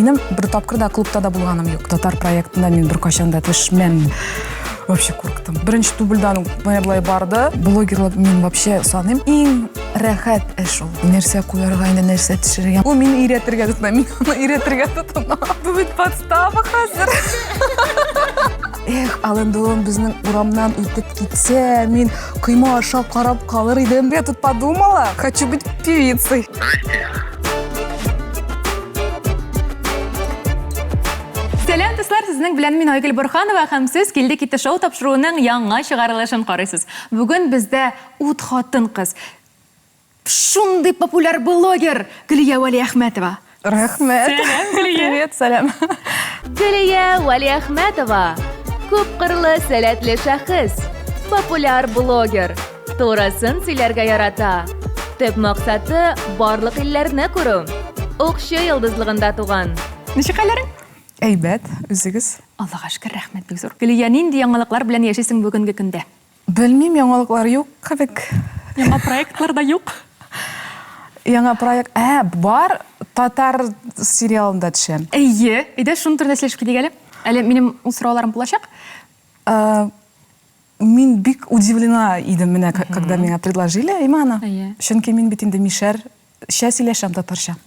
Минем бер тапкыр да клубта да булганым юк. Татар проектында мин бер качан да төшмәм. Вообще курктым. Беренче дубльдан менә булай барды. Блогерлык мин вообще саныйм. Иң рәхәт эш ул. Нәрсә куярга инде, нәрсә төшерергә. Ул мине өйрәтергә тотына, мин аны өйрәтергә тотына. Бу бит подстава хәзер. Эх, ал инде ул безнең урамнан үтеп китсә, мин койма аша карап калыр идем. Я тут подумала, хочу быть певицей. Сәлам дуслар, сезнең белән мин Айгөл Борханова һәм сез Килде китте шоу тапшыруының яңа чыгарылышын карыйсыз. Бүген бездә ут хатын кыз. Шундый популяр блогер Гөлия Валиәхмәтова. Рәхмәт. Сәлам, Гөлия. Привет, сәлам. Гөлия Валиәхмәтова. Күп кырлы сәләтле шәхес. Популяр блогер. Турасын сөйләргә ярата. Төп максаты барлык илләрне күрү. Укчы йылдызлыгында туган. Ничек хәлләрең? Әйбәт, үзегез. Аллаһка шөкер, рәхмәт бик зур. Гөлия, нинди яңалыклар белән яшисең бүгенге көндә? Белмим, яңалыклар юк кебек. Яңа проектлар да юк. Яңа проект. Бар, татар сериалында төшәм. Әйе, әйдә шуның турында сөйләшеп китик әле. Әле минем сорауларым булачак. Мин бик удивлена идем менә, когда меня предложили именно. Әйе. Чөнки мин бит инде мишәр сөйләшәм татарча.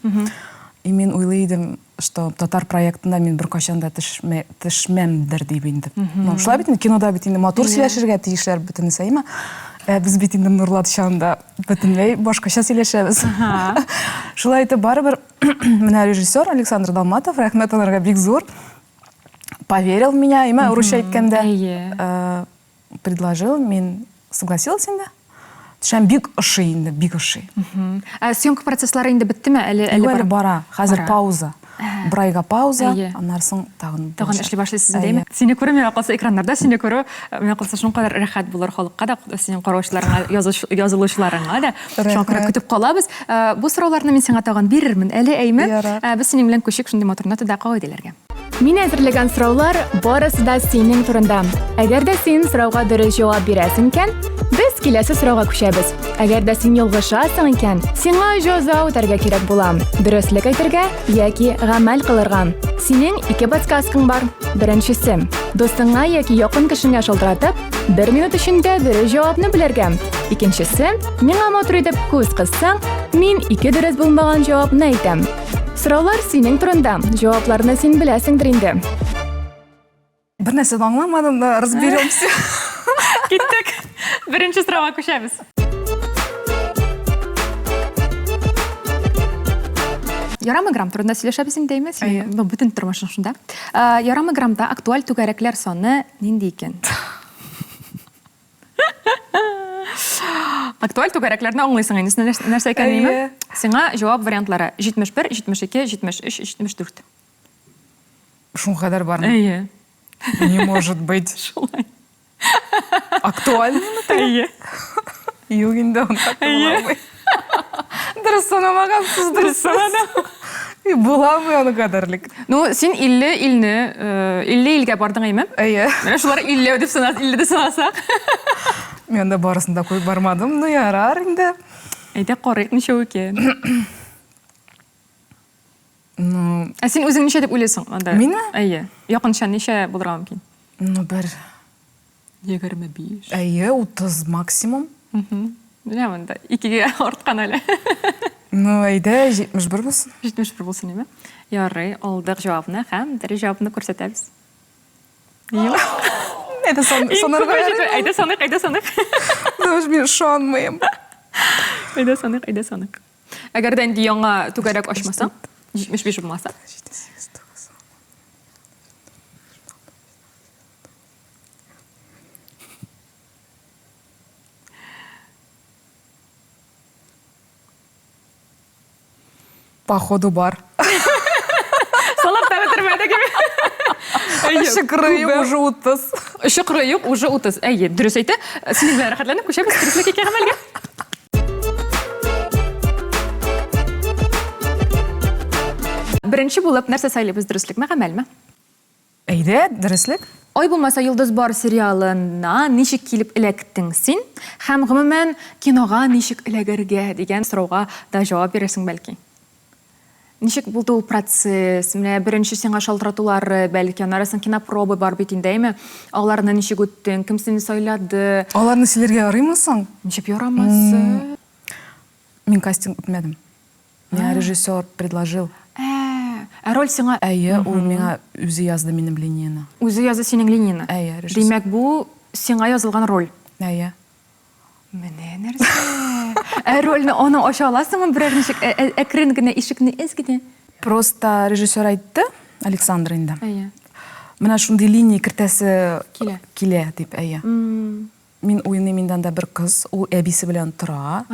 И мин уйлый идем, что татар проектында мин бер качан да төшмәмдер дип инде. Ну, шулай бит инде кинода бит инде матур сөйләшергә тиешләр бөтенесе, әйме? Без бит инде Нурлат чагында бөтенләй башкача сөйләшәбез. Шулай итеп барыбер менә режиссер Александр Долматов, рәхмәт аларга бик зур, поверил в меня, әйме, урысча әйткәндә. Әйе. Предложил, мин согласилась инде. Төшәм бик ошый инде, бик ошый. Съемка процесслары инде биттеме? Әле бара. Хәзер пауза. Бер айга пауза, Әйе. аннан соң тагын Эшли башлыйсыз инде. Сине күрү, миңа калса экраннарда сине күрү, миңа калса шуның кадәр рәхәт булыр халыкка да, синең караучыларыңа, язылучыларыңа да. Шуңа күрә көтеп калабыз. Бу сорауларны мин сиңа тагын бирермен. Әле әйме? Без синең белән күчик шундый матур нотада кагыйдәләргә. Мин әзерләгән сораулар барысы да синең турында. Әгәр дә син сорауга дөрес җавап бирәсең икән, без киләсе сорауга күчәбез. Әгәр дә син ялгышасың икән, сиңа җәза үтәргә кирәк була. Дөреслекә әйтергә яки гамәл кылырга. Синең ике подсказкаң бар. Беренчесе, дустыңа яки якын кешеңә шалтыратып, 1 минут эчендә дөрес җавапны белергә. Икенчесе, миңа матур итеп күз кыссаң, мин ике дөрес булмаган җавапны әйтәм. Сораулар синең турында. Җавапларны син беләсеңдер инде. Бер нәрсә аңламадым да, разберемся. Киттек. Беренче сорауга күчәбез. Ярамаграм турында сөйләшәбез инде әйме? Бу бүтән тормышың шунда. Ярамаграмда актуаль түгәрәкләр саны нинди икән? Актуаль түгәрәкләрне аңлыйсың инде. Нәрсә икән әйме? Сиңа җавап вариантлары 71, 72, 73, 74. Шуңа кадәр бармы? Әйе. Не может быть. Шулай. Актуальныймы? Әйе. Юк инде, он так буламый. Дөрес санамагансыз, дөрес санадым. И буламый аны кадәрлек. Ну, син 50 илгә бардың әйме? Әйе. Менә шулар 50 дип санас, 50 дип санасак. Мен дә барысында куй бармадым, ну ярар инде. Әйдә карыйк ничә икән. Ну, Син үзең ничә дип уйлыйсың анда? Мине? Әйе. Якынча ничә булырга мөмкин? ну бер 25. әйе, 30 максимум. Беләм анда. Икегә арткан әле. Ну, әйдә, 71 булсын. 71 булсын әйме? Ярый, алдык җавапны һәм дөрес җавапны күрсәтәбез. Юк. Әйдә санарга ярый. Әйдә санык. Даже мин ышанмыйм. Әйдә санык. Әгәр дә инде яңа түгәрәк ачмасаң, 75 булмаса. Походу бар. Салап та бетермәде gibi. Шыкырыйм уже 30. Шыкырыйм уже 30. Әйе, дөрес әйтә. Син белән рәхәтләнеп күчәбез дөреслеккә гамәлгә. Беренче булып нәрсә сайлыйбыз, дөреслекме, гамәлме? Әйдә, дөреслек. Ай булмаса Йолдыз бар сериалына ничек килеп эләктең син? Һәм гомумән кинога ничек эләгергә дигән сорауга да җавап бирәсең бәлки. Ничек булды ул процесс? Менә беренче сиңа шалтыратулары, бәлки анарасын кинопроба бар бит инде, әйме? Аларны ничек үттең? Кем сине сайлады? Аларны силәргә ярыймысың? Ничек ярамасы? Мин кастинг үтмәдем. Меня режиссер предложил. Роль сиңа Әйе, ул миңа үзе язды минем линияны. үзе язды синең линияны. Әйе, режиссер. Димәк, бу сиңа язылган роль. Әйе. Менә нәрсә? Рольны аны аша аласыңмы берәр ничек әкрен генә ишекне эзгене? Просто режиссер айтты, Александр инде. Әйе. Менә шундый линия кертәсе Килә. килә дип, әйе. Мин уйный, миндән да бер кыз, ул әбисе белән тора.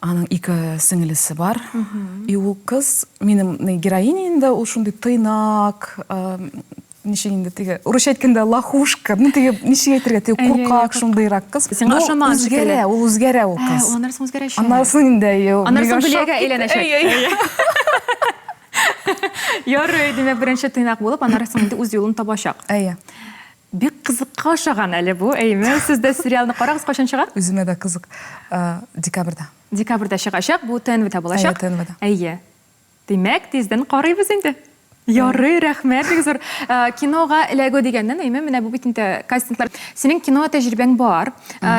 Аның ике сеңлесе бар. И ул кыз, минем героиня инде, ул шундый тыйнак, ничек инде теге, урысча әйткәндә лохушка, теге ничек әйтергә, теге куркак, шундыйрак кыз. Сиңа ошамаган шикелле. Ул үзгәрә ул кыз. Ул анарсын үзгәрәчәк. Анарсын инде, Анарсын бүләгә әйләнәчәк. Ярый, димәк, беренче тыйнак булып, анарсын инде үз юлын табачак. Әйе. Бик кызыкка ошаган әле бу, әйме? Сез дә сериалны карагыз, качан чыга? Үземә дә кызык. Декабрьдә. Декабрьдә чыгачак, бу ТНВ-дә булачак. Әйе, ТНВ-дә. Әйе. Димәк, тиздән карыйбыз инде. Ярый, рәхмәт, бик зур. Кинога эләгү дигәннән, әйме, менә бу бит инде кастинглар. Синең кино тәҗрибәң бар.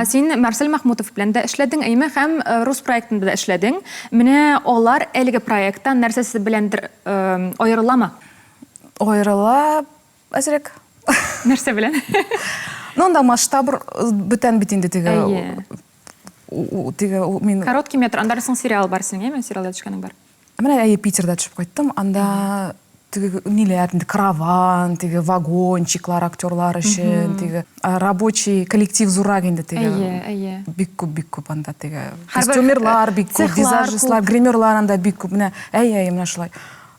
Син Марсель Махмутов белән дә эшләдең, әйме, һәм Рус проектында да эшләдең. Менә алар әлеге проекттан нәрсәсе беләндер аерыламы? Аерыла әзрәк. Нәрсә белән? Ну, анда масштаб бүтән бит инде теге. Әйе. Теге мин Короткий метр, андарсын сериал бар синең, әйме, сериалда төшкәнең бар. Менә әйе Питерда төшеп кайттым. Анда теге ниләр, караван, теге вагончиклар актерлар өчен, теге рабочий коллектив зурак инде теге. Әйе. Бик күп анда теге. Һәрбер Костюмерлар бик күп, цехлар визажистлар, гримерлар анда бик күп. Менә әйе, менә шулай.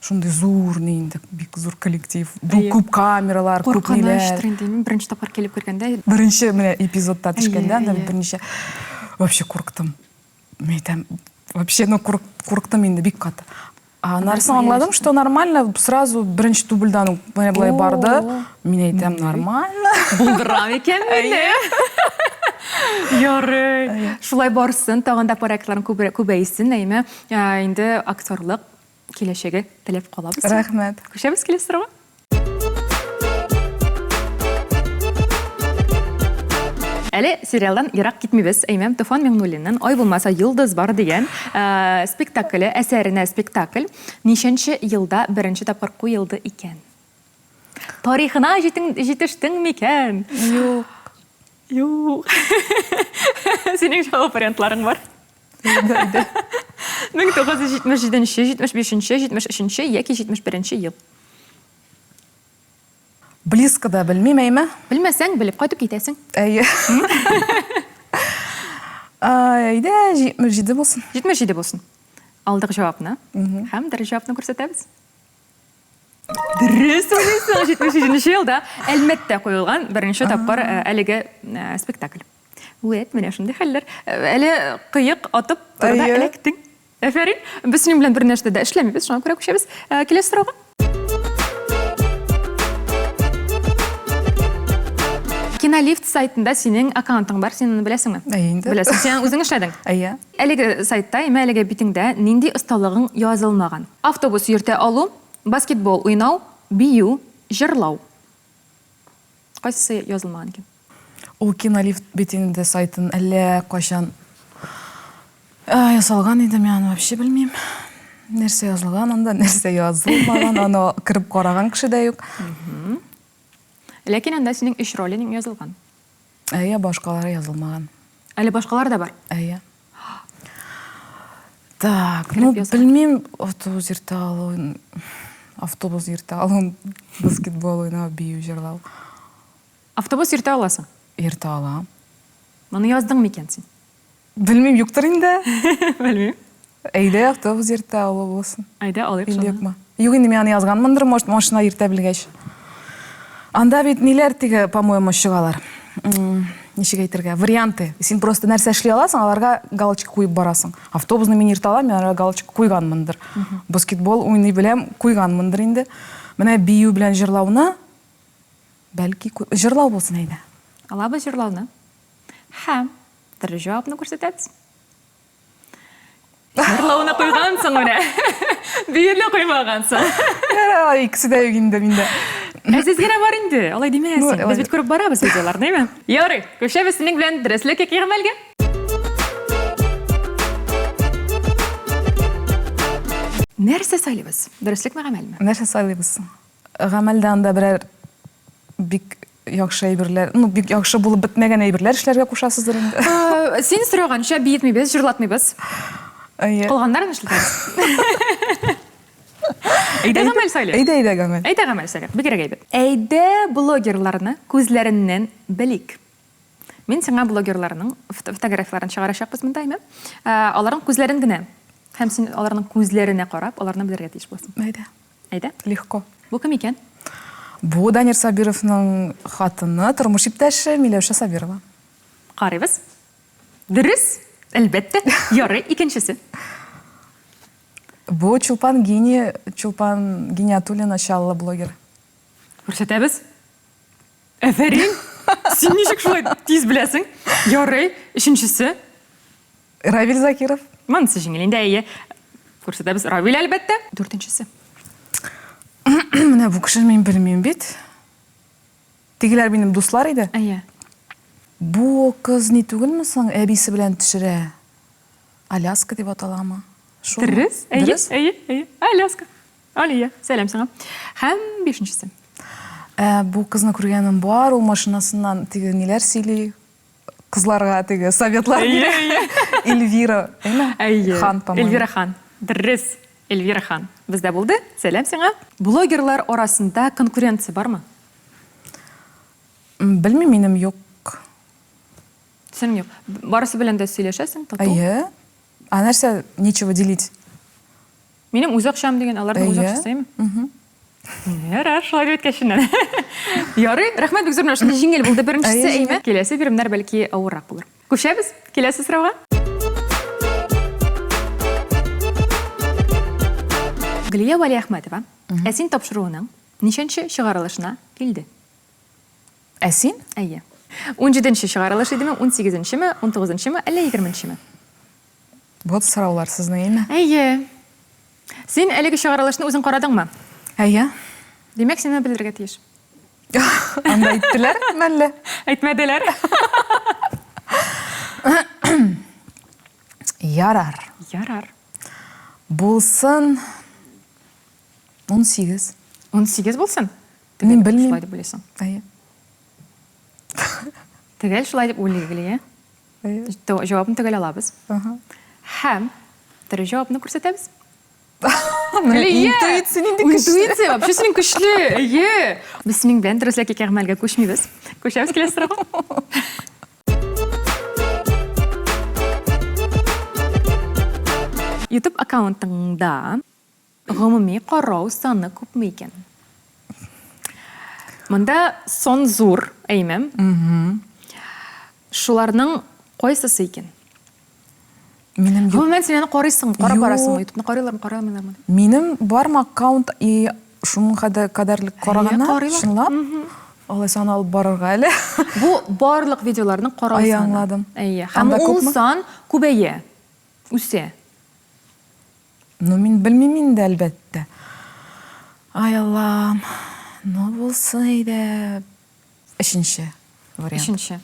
Шундый зур инде, бик зур коллектив. Күп камералар, күп ниләр. Куркыныч инде. Мин беренче тапкыр килеп кергәндә, Беренче менә эпизодта төшкәндә, анда Әйе. берничә вообще курктым. Мен әйтәм, вообще курктым инде бик каты. Нарсын аңладым, что нормально, сразу беренче дубльдан менә булай барды. Мин әйтәм, нормально. булдырам икән мине. Ярый. Шулай барсын, тагын да проектларын күбәйсен, әйме. Инде актерлык киләчәге теләп калабыз. Рәхмәт. Күчәбез киләсезме? Әле сериалдан ерак китмибез. Әймәм Туфан Миңнуллинның Ай булмаса йолдыз бар дигән спектакле, әсәренә спектакль ничәнче елда беренче тапкыр куелды икән? Тарихына җитештең микән? Юк. Синең җавап вариантларың бар? 1977, 75, 73 яки 71 ел. Близко да белмим, әйме? Белмәсәң, белеп кайтып китәсең. Әйе. Әйдә, 77 булсын. 77 булсын. Алдык җавапны. Һәм дөрес җавапны күрсәтәбез. Дөрес уйлыйсың, 77 елда әлбәттә куелган беренче тапкыр әлеге спектакль. Үет, менә шундый хәлләр. Әле кыек атып турыда эләктең. Әфәрин. Без синең белән бер нәрсәдә дә эшләмибез, шуңа күрә күчәбез. Киләсе сорауга. Кинолифт сайтында синең аккаунтың бар, син аны беләсеңме? Әйе инде. Беләсең, син үзең эшләдең. Әйе. Әлеге сайтта, әлеге битеңдә нинди осталыгың язылмаган? Автобус йөртә алу, баскетбол уйнау, бию, җырлау. Кайсы язылмаган икән? Ул кинолифт битендә сайтын әллә кайчан ясалган иде, мен аны вообще белмим. Нәрсә язылган анда, нәрсә язылмаган, аны киреп караган кеше дә юк. Ләкин анда синең 3 ролең язылган. Әйе, башкалары язылмаган. Әле башкалар да бар. Әйе. Так, ну белмим, автобус йөртә алу, баскетбол уйнау, бию, җырлау. Автобус йөртә аласың. Йөртә алам. Моны яздың микән син? Белмим, юктыр инде. Белмим. Әйдә, автобус йөртә алу булсын. Айда алыйк Инде шуны. юкмы? Юк, инде мен аны язганмындыр, может, машина йөртә белгәч. Анда бит ниләр теге, по-моему, чыгалар. Ничек әйтергә, варианты. Син просто нәрсә эшли аласың, аларга галочка куеп барасың. Автобусны мин йөртә алам, мен аларга галочка куйганмындыр. Баскетбол уйный беләм, куйганмындыр инде. Менә бию белән җырлауны бәлки җырлау булсын әйдә. Алабыз җырлауны. Һәм дөрес җавапны күрсәтәбез. Нұрлауына қойғансың оны. Бүйірлі қоймағансың. Икisi de үйгенде менде. Әзіз генә бар инде, алай демәсең. Без бит күреп барабыз видеолар, дейме? Ярый, көшәбез синең белән дөреслеккә гамәлгә. Нәрсә сөйлибез? Дөреслекме гамәлме? Нәрсә сайлыйбыз? Гамәлдә анда берәр бик яхшы әйберләр, бик яхшы булып бетмәгән әйберләр эшләргә кушасыздыр инде. Син сораганча биетмибез, җырлатмыйбыз. Калганнарын эшләтәбез. Әйдә гамәл сөйлә. Әйдә гамәл. Әйдә гамәл сөйлә. Бигрәк әйбәт. Әйдә блогерларны күзләреннән белик. Мин сиңа блогерларның фотографияларын чыгарачакбыз монда, әйме? Аларның күзләрен генә һәм син аларның күзләренә карап, аларны белергә тиеш буласың. Әйдә. Әйдә. Легко. Бу кем икән? Бу Данир Сабировның хатыны, тормыш иптәше Миләүшә Сабирова. Карыйбыз. Дөрес? Әлбәттә. Ярый, икенчесе. Бу Чулпан Гиниатуллина начало блогер. Күрсәтәбез. Афәрин. Син ничек шулай тиз беләсең? Ярый, өченчесе. Равил Закиров. Монысы җиңел инде, әйе. Күрсәтәбез. Равил әлбәттә. Дүртенчесе. Менә бу кешене мин белмим бит. Тегеләр минем дуслар иде. Әйе. Бу кыз ни түгелме соң әбисе белән төшерә? Аляска дип аталамы? Дөрес? Әйе. Аляска. Алия, сәлам сиңа. Һәм бишенчесе. Бу кызны күргәнем бар, ул машинасыннан теге ниләр сөйли, кызларга теге советлар бирә. Эльвира, әйме? Хан, по-моему. Эльвира хан. Дөрес. Эльвира хан. Бездә булды. Сәлам сиңа. Блогерлар арасында конкуренция бармы? Белмим, минем юк. Синең юк. Барысы белән дә сөйләшәсең, тату? Әйе. Нәрсә, нечего делить. Минем үз акчам дигән, аларның үз акчасы, әйме? Ярар, шулай дип әйткәннән. Ярый, рәхмәт бик зур менә җиңел булды беренчесе, әйме? Киләсе биремнәр бәлки авыррак булыр. Күчәбез? Киләсе сорауга. Гөлия Валиәхмәтова Әсин тапшыруының ничәнче чыгарылышына килде? Әсин? Әйе. 17-нче чыгарылыш идеме, 18-нчеме, 19-нчеме, әллә 20-нчеме? Вот сораулар сезнең, әйме? Әйе. Син әлеге чыгарылышны үзең карадыңмы? Әйе. Димәк, сине белергә тиеш. Анда әйттеләр, мәллә? Әйтмәделәр. Ярар. Булсын 18. 18 булсын? Мин белмим. Шулай дип беләсең. Әйе. Тегел шулай дип уйлый Гөлия. Әйе. Җавабын тегел алабыз. Һәм дөрес җавапны күрсәтәбез. Интуиция, вообще синең көчле. Әйе. Без синең белән дөреслеккә гамәлгә күчмибез. Күчәбез киләсе сорауга. YouTube аккаунтыңда гомуми карау саны күпме икән? Монда сон зур, әйме? Шуларның кайсысы икән? Минем юк. Гомумән син аны карыйсың, карап барасың, YouTube'ны карыйлармы, карамыйлармы? Минем бармы аккаунт и шуның кадәрлек караганда, шунлап. Алай сан алып барырга әле. Бу барлык видеоларның карау саны. Аңладым. Әйе. Һәм ул сан күбәя. Үсә. Мин белмим инде, әлбәттә. Ай Аллам. Булсын иде. 3нче вариант. 3нче.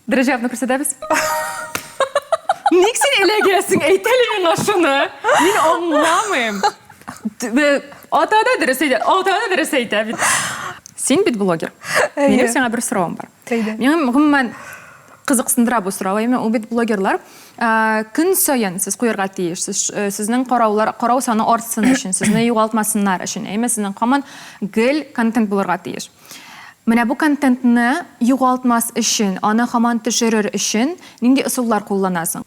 Дөрес җавапны күрсәтәбез. Ник син эләгәсең? Әйт әле миңа шуны. Мин аңламыйм. Атада дөрес әйтә бит. Син бит блогер. Минем сиңа бер сорауым бар. Минем гомумән кызыксындыра бу сорау. Ул бит блогерлар көн саен сез куярга тиешсез. Сезнең карау саны артсын өчен, сезне югалтмасыннар өчен. Әйме сезнең каман гел контент булырга тиеш. Менә бу контентны югалтмас өчен, аны хаман төшерер өчен нинди ысуллар кулланасың?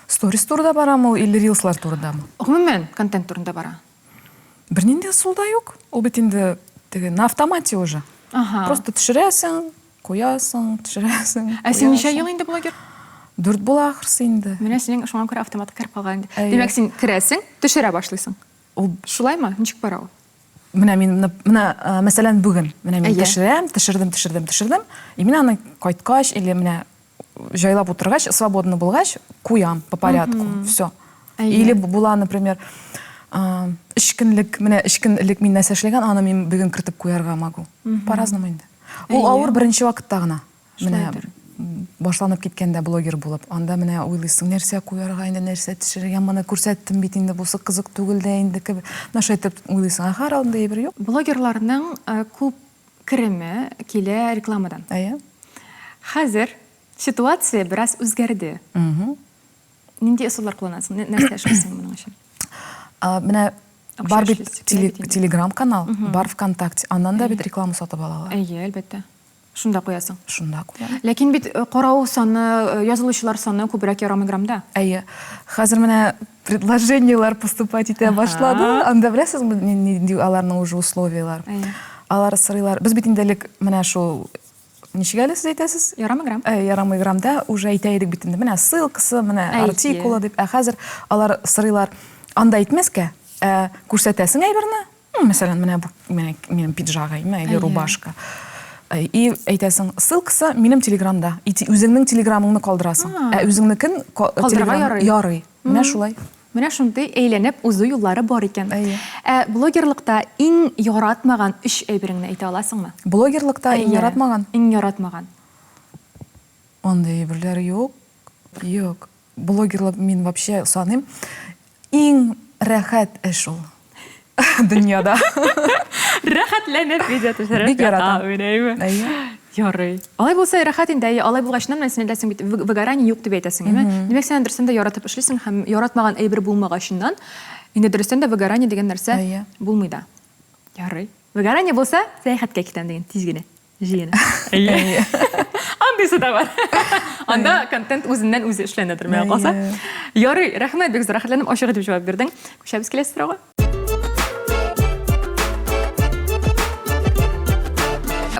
Сторис турында барамы, или рилслар турындамы? Гомумән контент турында бара. Бер нинди ысулда юк. Ул бит инде на автомате уже. Просто төшерәсең, куясың, төшерәсең. Ә син ничә ел инде блогер? 4 була ахырсы инде. Менә синең шуңа күрә автомат киреп калган. Димәк, син керәсең, төшерә башлыйсың. Ул шулаймы? Ничек бара ул? менә мин мәсәлән бүген менә мин төшердем. И мин аны кайткач или менә жайлап утыргач, свободно булгач, куям по порядку. Все. Или була, например, 3 көнлек, менә 3 көн элек мин нәрсә эшләгән, аны мин бүген кертеп куярга могу. По-разному инде. Ул авыр беренче вакытта гына. Менә башланып киткәндә блогер булып, анда менә уйлыйсың, нәрсә куярга инде, нәрсә төшерергә, моны күрсәттем бит инде, бусы кызык түгел дә инде. Наша әйтеп уйлыйсың, ахар алында әйбер юк. Блогерларның күп кереме килә рекламадан. Хәзер ситуация бераз үзгәрде. Нинди ысуллар кулланасың? Нәрсә эшләсең моның өчен? Менә бар бит телеграм-канал, бар ВКонтакте, аннан да бит реклама сатып алалар. Әлбәттә. Шунда куясың. Шунда куям. Ләкин бит карау саны, язылучылар саны күбрәк ярамаграмда. Хәзер менә предложениялар поступать итә башлады. Анда беләсезме, нинди аларның уже условиялар. Алар сырыйлар. Без бит инде элек менә шул ничегәле сез әйтәсез? Ярамаграм. Ярамаграмда уже әйтә идек бит инде. Менә ссылкасы, менә артикулы дип. Хәзер алар сырыйлар. Анда әйтмәскә, күрсәтәсең әйберне. Мәсәлән, менә бу минем пиджагым, или рубашка. И әйтәсең, ссылкасы минем телеграмда. Үзеңнең телеграмыңны калдырасың. Үзеңнекен телеграм ярый. Менә шулай. Менә шундый әйләнеп узу юллары бар икән. Блогерлыкта иң яратмаган 3 әйбереңне әйтә аласыңмы? Блогерлыкта иң яратмаган? Иң яратмаган. Андай әйберләр юк. Юк. Блогерлык мин вообще саныйм. Иң рәхәт эш ул. Дөньяда. Рәхәтләнеп видео төшерә. Бик яратам. Ярый. Алай булса рәхәт инде. Алай булгачнан мен синең дәсең бит выгорание юк дип әйтәсең, әйме? Димәк, сен дөрестән дә яратып эшлисең һәм яратмаган әйбер булмагачыннан инде дөрестән дә выгорание дигән нәрсә булмый да. Ярый. Выгорание булса, сәяхәткә китәм дигән тиз генә. Җыена. Андыйсы да бар. Анда контент үзеннән үзе эшләнәдер, менә калса. Ярый, рәхмәт, бик рәхәтләнеп ачык итеп җавап бирдең. Күчәбез киләсе сорауга.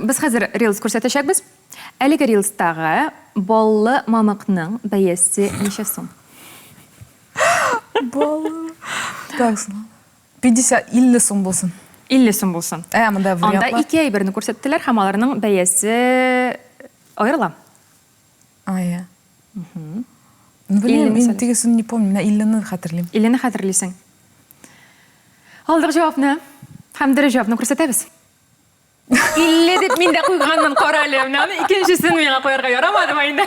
Без хәзер рилс күрсәтәчәкбез. Әлеге рилстагы баллы мамыкның бәясе ничә сум? Баллы. Таксын. 50 сум булсын. 50 сум булсын. Монда вариант бар. Анда 2 әйберне күрсәттеләр, һәм аларның бәясе аерыла. Мин тегесен не помню, менә 50-ны хәтерлим. 50-ны хәтерлисең. Алдык җавапны, һәм дөрес җавапны күрсәтәбез. 50 дип мин дә куйганмын, кара әле. Менә икенчесен миңа куярга ярамады инде.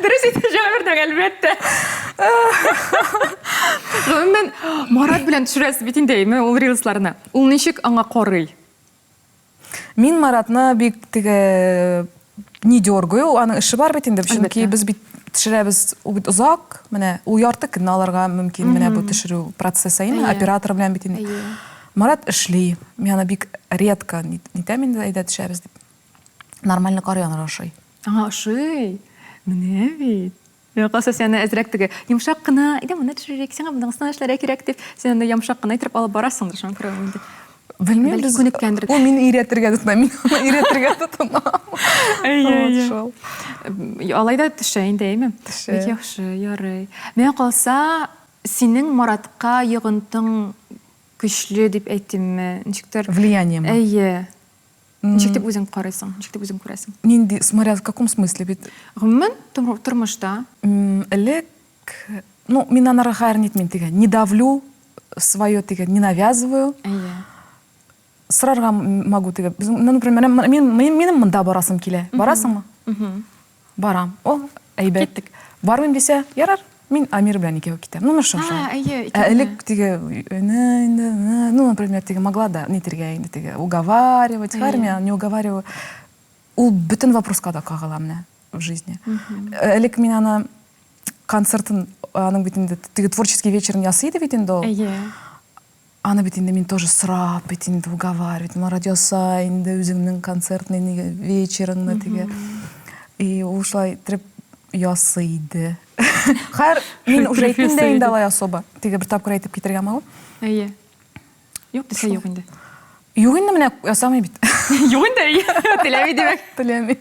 Дөрес итеп җавап бирдең, әлбәттә. Гомумән, Марат белән төшерәсез бит инде, ул рилсларны. Ул ничек аңа карый? Мин Маратны бик теге не дергаю, аның эше бар бит инде, чөнки без бит төшерәбез, ул бит узак, менә ул ярты көн аларга мөмкин менә бу төшерү процессы, оператор белән бит инде. Марат эшли, мен аны бик редко нитәм инде әйдә төшәбез дип. Нормально карый аны ашый. Ашый. Менә бит. Калса сен әзрәк теге йомшак кына, иде моны төшерик, сиңа монысын эшләргә кирәк дип, сен аны йомшак кына итеп алып барасыңдыр, шуны күрәм инде. Белмим, без күнеккәндер. Ул мине иретергә тотына, мин аны иретергә тотына. Алайда төшә инде, әйме? Бик яхшы, ярый. Мен калса, синең Маратка йогынтың көчле дип әйтимме? Ничектер влияниеме? Ничек дип үзең карыйсың? Ничек дип үзең күрәсең? Нинди, смотря в каком смысле бит? Гомумән, тормышта. Элек, мин анарга хәйр нитмим теге, не давлю свое теге, не навязываю. Сырарга могу теге. Например, минем монда барасым килә. Барасыңмы? Барам. О, әйбәт. Бармыйм дисә, ярар. Мин Амир белән икәү китәм. Шушы. Элек теге, например, теге могла да нитергә инде теге уговаривать, хәрмия, не уговариваю. Ул бөтен вопроска да кагыла менә в жизни. Элек мин аны концертын, аның бит инде теге творческий вечерын ясый иде бит инде ул. Аны бит инде мин тоже срап бит инде уговаривать. Марат ясай инде үзеңнең концертный вечерыңны теге. И ушлай треп ясыйды. Хәр мин уже әйттемдә инде алай особо. Теге бер тапкыр әйтеп китергә могу. Юк дисә юк инде. Юк инде менә ясамый бит. Юк инде. Теләми димәк. Теләми.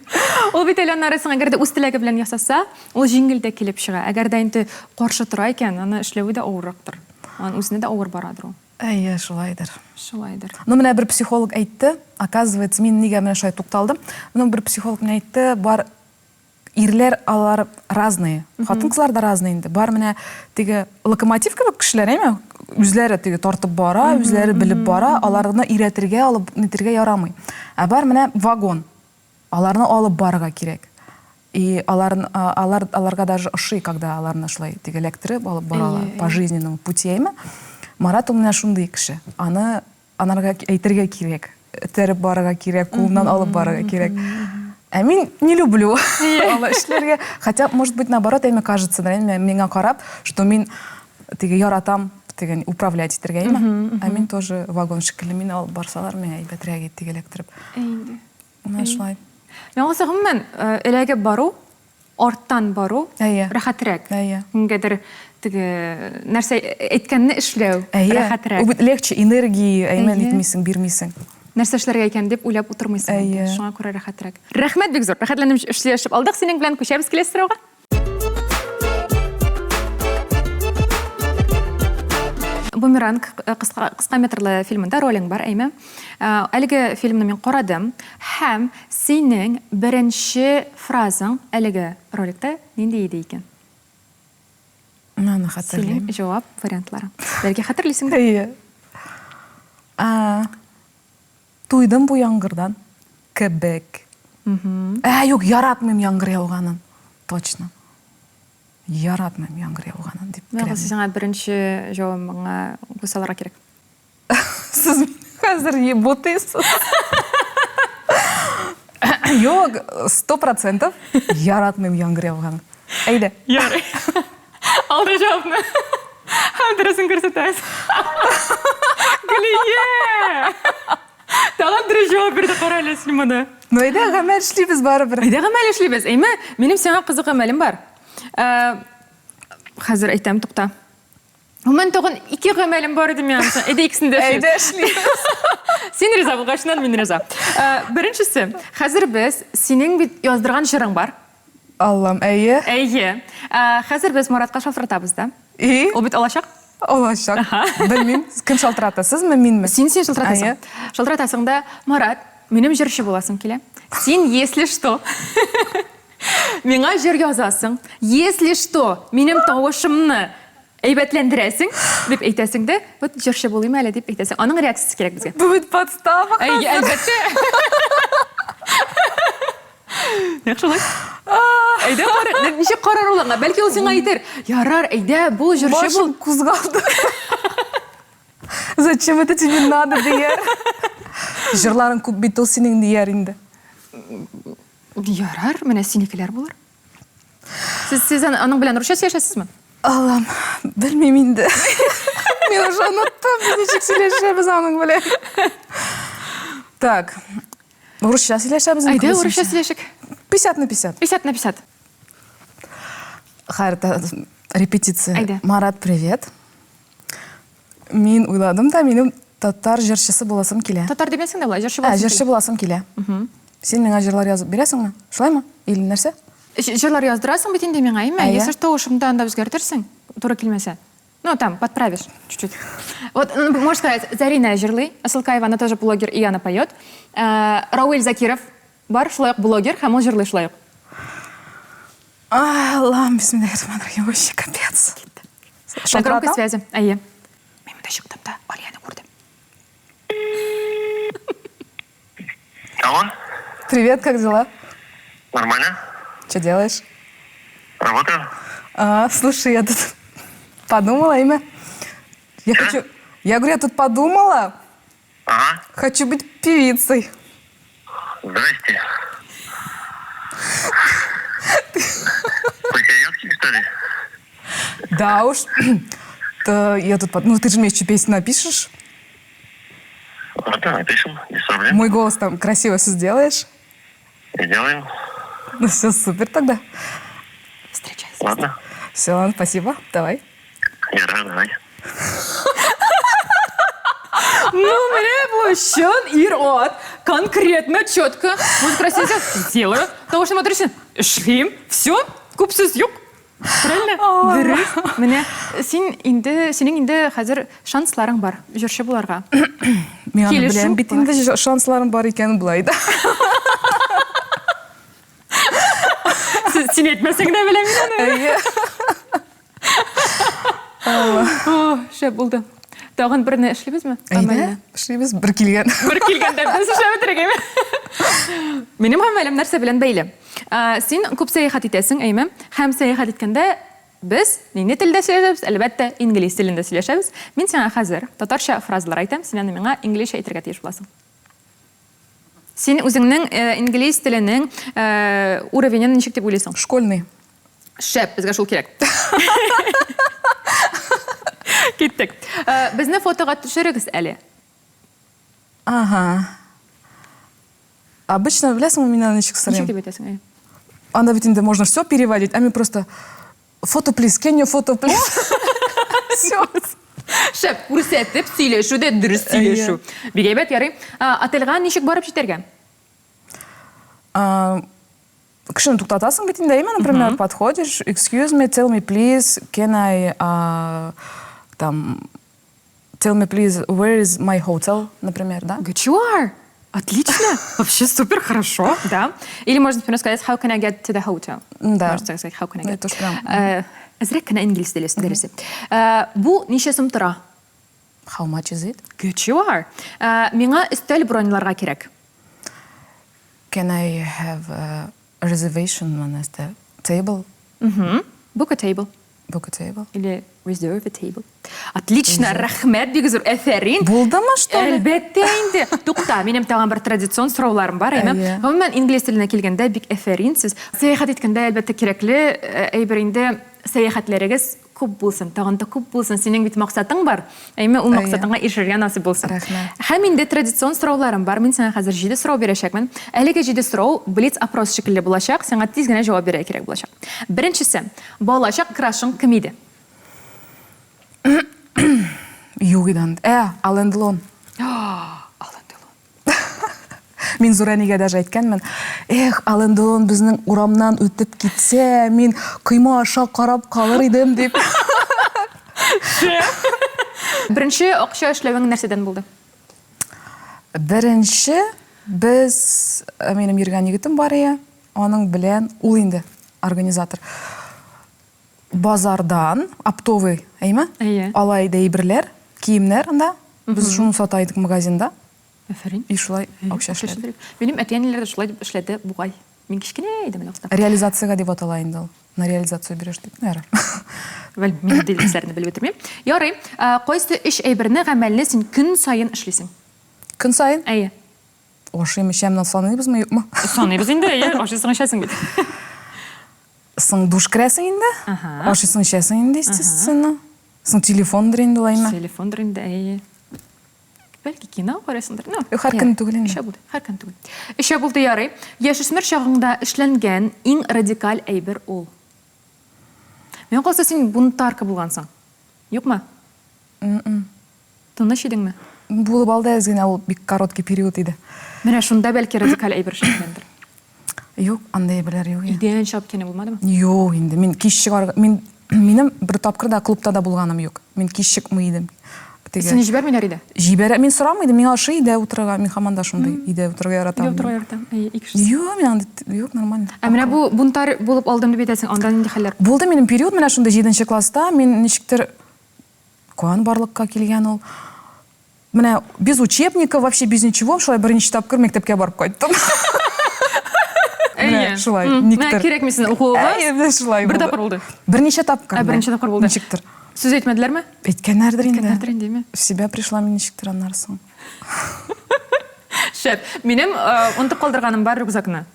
Ул бит әле нарысын әгәр дә үз теләге белән ясаса, ул җиңел дә килеп чыга. Әгәр дә инде каршы тора икән, аны эшләүе дә авыррактыр. Аны үзенә дә авыр барадыр ул. Әйе, шулайдыр. Шулайдыр. Ну, менә бір психолог әйтті, оказывается, мен неге менә шулай тукталдым. Ну, бір психолог менә әйтті, бар ирләр алар разные. Хатын-кызлар да разные инде. Бар менә теге локомотив кебек кешеләр, әйме? Үзләре теге тартып бара, үзләре белеп бара, аларны иретергә, алып нитергә ярамый. Ә бар менә вагон. Аларны алып барырга кирәк. И аларга даже ошый, когда аларны шулай теге электрип алып баралар по жизненному пути, әйме? Марат у менә шундый кеше. Анарга әйтергә кирәк. Тереп барырга кирәк, кулыннан алып барырга кирәк. А мин не люблю эшләргә. Хотя, может быть, наоборот, мне кажется, миңа карап, что мин теге яратам, теге управлять итәргә, әйме? А мин тоже вагон шикелле, мин алып барсалар, миңа әйбәтрәк итеп электрип. Әйде. Менә шулай. Мен гомумән эләгеп бару, арттан бару рәхәтрәк. Кемгәдер теге нәрсә әйткәнне эшләү рәхәтрәк. Бу легче энергии, әйме, итмисең, бирмисең. Нәрсә эшләргә икән дип уйлап утырмыйсың. Шуңа күрә рәхәтрәк. Рәхмәт бик зур. Рәхәтләнеп эшләшеп алдык. Синең белән күчәбез киләсе сорауга. Бумеранг кыска метрлы фильмында ролең бар, әйме. Әлеге фильмны мин карадым. Һәм синең беренче фразаң әлеге роликта нинди иде икән? Мен хәтерлим. Синең җавап вариантлары. Бәлки хәтерлисең? Әйе. Туйдым бу яңгырдан. Кебек. Юк, яратмыйм яңгыр яуганын. Точно. Яратмыйм яңгыр яуганын дип. Мен сиңа беренче җавабыңа кусаларга кирәк. Сез мине хәзер ебутыйсыз. Юк, 100% яратмыйм яңгыр яуганын. Әйдә. Ярый. Алды җавапны. Һәм дөресен күрсәтәсез. Гөлия! Тагын дөрес җавап бирде карале Симона. Ну әйдә, гамәл эшлибез барыбер. Әйдә гамәл эшлибез. Әйме, минем сиңа кызык гамәлем бар. Хәзер әйтәм, тукта. Мен тагын 2 гамәлем бар иде минем. Әйдә икесен дә эшлибез. Әйдә эшлибез. Син риза булгачнан мин риза. Беренчесе, хәзер без синең бит яздырган җырың бар. Аллам, әйе. Әйе. Хәзер без Маратка шалтыратабыз да. Ул бит алачак. Алачак. Белмим, кем шалтыратасызмы, минме? Син шалтыратасың. Шалтыратасың да, Марат, минем җырчы буласың килә. Син, если что, миңа җыр язасың. Если что, минем тавышымны әйбәтләндерәсең, дип әйтәсең дә, вот җырчы булыйм әле дип әйтәсең. Аның реакциясе кирәк безгә. Бу бит подстава. Әйе, әлбәттә. Яхшылай. Әйдә, ничек карар улаңа? Бәлки ул сиңа әйтер. Ярар, әйдә, бу җырчы бул. Башым кузгалды. Зачем это тебе надо, дияр? Җырларың күп бит ул синең дияр инде. Ярар, менә синекеләр булыр. Сез аның белән русча сөйләшәсезме? Аллам, белмим инде. Мен уже оныттым, ничек сөйләшәбез аның белән. Так, русча сөйләшәбез. Әйдә, русча сөйләшик. 50/50. 50/50. Хайрта, репетиция. Әйдә. Марат, привет. Мин уйладым да, минем татар җырчысы буласым килә. Татар димәсең дә, җырчы буласың. Җырчы буласым килә. Син миңа җырлар язып бирәсеңме? Шулаймы? Или нәрсә? Җырлар яздырасың бит инде миңа, әйме? Если тавышымдан да үзгәртерсең, туры килмәсә. Ну, там, подправишь чуть-чуть. Вот, можно сказать, Зарина җырлый, Асылкаева, она тоже блогер, и она поет. Рауэль Закиров бар, шулай блогер, һәм ул җырлый шулай. Аллам, бисмиллахир-рахманир-рахим, вообще капец. На громкой связи. Әйе. Мен монда чыктым да, Алияны күрдем. Алло. Привет, как дела? Нормально. Что делаешь? Работаю. Слушай, я тут подумала, имя. Я говорю, я тут подумала. Ага. Хочу быть певицей. Здрасте. По-итальянски, что ли? Да уж. Я тут ну ты же мне еще песню напишешь. Да, напишем, без проблем. Мой голос там красиво все сделаешь. И делаем. Ну все, супер тогда. Встречайся. Ладно. Все, ладно, спасибо. Давай. Я рад, давай. Ну, менә бу чын ир-ат, конкретно, четко. Вот красиво сделаю. Того, что смотришь, эшлим, все, күпсез юк. Правильно? Дөрес. Менә синең инде хәзер шансларың бар җырчы буларга. Мен аны Келішу беләм бит инде шансларым бар икән булай да. Син әйтмәсәң дә беләм мин аны. Шәп булды. Тагын берне эшлибезме? Әйдә, эшлибез бер килгән. Бер килгәндә без эшләп бетерәгәме? Минем гамәлем нәрсә белән бәйле. Син күп сәяхәт итәсең, әйме? Һәм сәяхәт иткәндә без нинди телдә сөйләшәбез? Әлбәттә, инглиз телендә сөйләшәбез. Мин сиңа хәзер татарча фразалар әйтәм, син аны миңа инглизчә әйтергә тиеш буласың. Син үзеңнең инглиз теленең уровенен ничек дип уйлыйсың? Школьный. Шәп, безгә шул кирәк. Киттек. Безне фотога төшерегез әле. Ага. Обычно, беләсеңме, мин аны ничек Ничек сорыйм? дип әйтәсең? Анда бит инде можно все переводить, а мен просто фото плиз, can you photo please? Все. Шәп, күрсәтеп сөйләшү дә дөрес сөйләшү. Бик әйбәт ярый. Отельга ничек барып җитәргә? Кешене туктатасың бит инде, например, подходишь, excuse me, tell me please, can I там tell me please, where is my hotel, например, да? Good you are. Отлично. Вообще супер хорошо, да. Или можно, например, сказать how can I get to the hotel? Да. Можно сказать how can I get. Это уж прям. Әзрәк кенә инглиз теле дәресе. Бу ничә сум тора? How much is it? Good you are. Миңа өстәл броньларга кирәк. Can I have a reservation on the table? Book a table. Book a table. Или reserve a table. Отлично, рәхмәт, бик зур әфәрин. Булдымы, что ли? Әлбәттә инде. Тукта, минем тагын бер традицион сорауларым бар, әйме. Гомумән инглиз теленә килгәндә бик әфәрин сез. Сәяхәт иткәндә әлбәттә кирәкле әйбер инде сәяхәтләрегез күп булсын, тагын да күп булсын. Синең бит максатың бар. Әйме, ул максатыңа ирешергә насыйп булсын. Рәхмәт. Һәм инде традицион сорауларым бар. Мин сиңа хәзер 7 сорау бирәчәкмен. Әлеге 7 сорау блиц опрос шикелле булачак. Сиңа тиз генә җавап бирә кирәк булачак. Беренчесе, балачак крашың кем иде? Югидан. Ален Делон. Ален Делон. Мин Зуранигә даже әйткәнмен. Ален Делон безнең урамнан үтеп китсә, мин койма аша карап калыр идем дип. Беренче акча эшләвең нәрсәдән булды? Беренче без минем йөргән егетем бар иде. Аның белән ул инде организатор. Базардан, оптовый, әйме? Алай да әйберләр, киемнәр анда. Без шуны сата идек магазинда. Афәрин. И шулай акча эшләдек. Минем әтиәниләр дә шулай эшләде бугай. Мин кичкенә идем инде. Реализациягә дип атала инде ул. На реализацию биреш дип. Вәл, мин диләрләрне белеп бетермим. Ярый, кайсы эш әйберне, гамәлне син көн сайын эшлисең? Көн сайын? Әйе. Ашыйм, ичәмнән саныйбызмы, юкмы? Саныйбыз инде, әйе, ашыйсың, эчәсең бит. Соң душ керәсең инде? Ашыйсың, ичәсең инде, естественно. Соң телефондыр инде улайма. Телефондыр инде, әйе. Бәлки кино карайсыңдыр. Һәр көн түгел инде. Эшә булды, һәр көн түгел. Эшә булды, ярый. Яшүсмер чагыңда эшләнгән иң радикаль әйбер ул. Мен калса син бунтарка булгансың. Юкмы? Тыныч идеңме? Булып алды әзгенә, ул бик короткий период иде. Менә шунда бәлки радикаль әйбер эшләнгәндер. Юк, андай әйберләр юк. Идеян чыгып кене булмадымы? Юк, инде мин кич чыгарга, минем бер тапкыр да клубта да булганым юк. Мин кич чыкмый идем. Син җибәрмиләр иде. Җибәрә, мин сорамый идем, миңа ашы иде утырырга, мин һаман да шундый иде утырырга яратам. Юк, утырырга яратам. Икешс. Юк, мин анда юк, нормально. Ә менә бу бунтар булып алдым дип әйтәсең, анда нинди хәлләр? Булды минем период, менә шунда 7нче класста, мин ничектер куан барлыкка килгән ул. Менә без учебника, вообще без ничего, шулай беренче тапкыр мәктәпкә барып кайттым. Менә шулай, никтер. Менә кирәкми син укуга? Әйе, шулай булды. Бер тапкыр булды. Берничә тапкыр. Беренче тапкыр булды. Ничектер. Сүз әйтмәделәрме? Әйткәннәрдер инде. Әйткәннәрдер инде, ме? В себя пришла мин ничектер аннарсың. Шәп. Минем онтып калдырганым бар рюкзакны.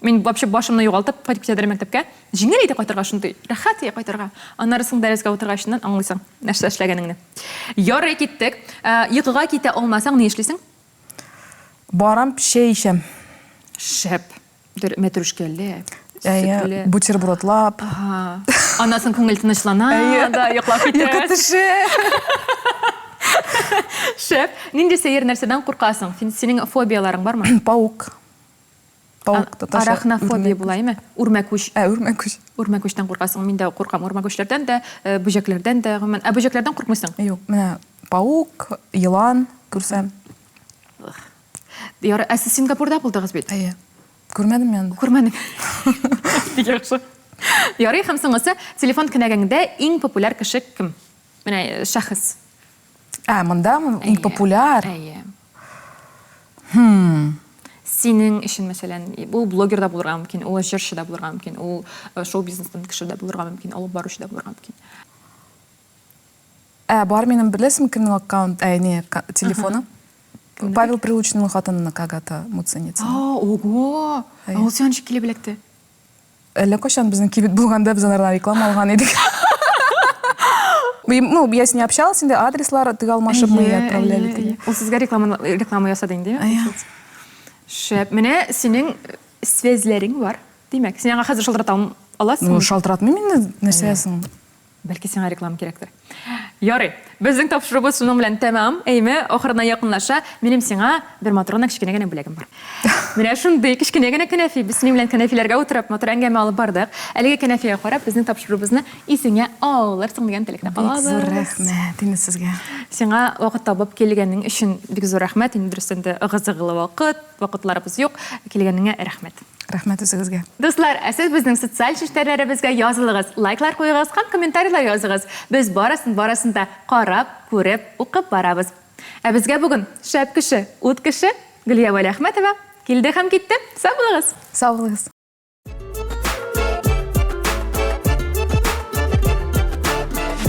Мин вообще башымны югалтып кайтып китәдем мәктәпкә. Җиңел иде кайтырга шундый. Рәхәт иде кайтырга. Аннарысын дәрескә утыргачыннан аңлыйсың нәрсә эшләгәнеңне. Ярый киттек. Йокыга китә алмасаң ни эшлисең? Барам, чәй ичәм. Шәп. Мәтрүшкәле. Әйе, бутербродлап. Анасын күңел тынычлана, да, йоклап китә. Йокытышы. Шәп. Нинди сәер нәрсәдән куркасың? Синең фобияларың бармы? Паук. паук татарча. Арахнофобия булаймы? Үрмәкүш. Үрмәкүш. Үрмәкүштән куркасың. Мин дә куркам. Үрмәкүшләрдән дә, бөҗәкләрдән дә. Гомумән, бөҗәкләрдән куркмыйсың? Юк, менә паук, йылан күрсәм. Ярый, сез Сингапурда булдыгыз бит? Әйе. Күрмәдем янда. Күрмәдем. Бик яхшы. Ярый, һәм соңгысы, телефон кенәгәңдә иң популяр кеше кем? Менә шәхес. Монда иң популяр. Әйе. Синең өчен, мәсәлән, ул блогер да булырга мөмкин, ул җырчы да булырга мөмкин, ул шоу-бизнестан кеше да булырга мөмкин, алып баручы да булырга мөмкин. Бар минем беләсем кемнең аккаунт, телефоны. Павел Прилучныйның хатынына Кагата Муценица. Ого! Ул син шикелле беләкте. Әллә кайчан безнең кибет булганда без анардан реклама алган идек. Ну, я с ней общалась, инде адреслар тыгалмашып мы отправляли. Ул сезгә реклама ясады инде. Шәп, менә синең связьләрең бар. Димәк, син аңа хәзер шалтырата аласың? Ну, шалтыратмый мине, нәрсәсең? Бәлки сиңа реклама кирәктер. Ярый, безнең тапшырыбыз шуның белән тәмам. Әйме, ахырына якынлаша, минем сиңа бер матур гына кичкенә генә бүләгем бар. Менә шундый кичкенә генә кенәфи, без синең белән кенәфиләргә утырып, матур әңгәмә алып бардык. Әлеге кенәфигә карап, безнең тапшырыбызны исеңә алырсың дигән теләктә калабыз. Зур рәхмәт инде сезгә. Сиңа вакыт табып килгәнең өчен бик зур рәхмәт. Инде дөрестән ыгы-зыгылы вакытларыбыз юк. Килгәнеңә рәхмәт. Рәхмәт сезгә. Дуслар, сез безнең социаль челтәрләребезгә язылыгыз, лайклар куйыгыз, һәм комментарийлар языгыз. Без барысын да карап, күреп, укып барабыз. Ә безгә бүген шәп кеше, ут кеше Гөлия Вәлиәхмәтова килде һәм китте. Сау булыгыз. Сау булыгыз.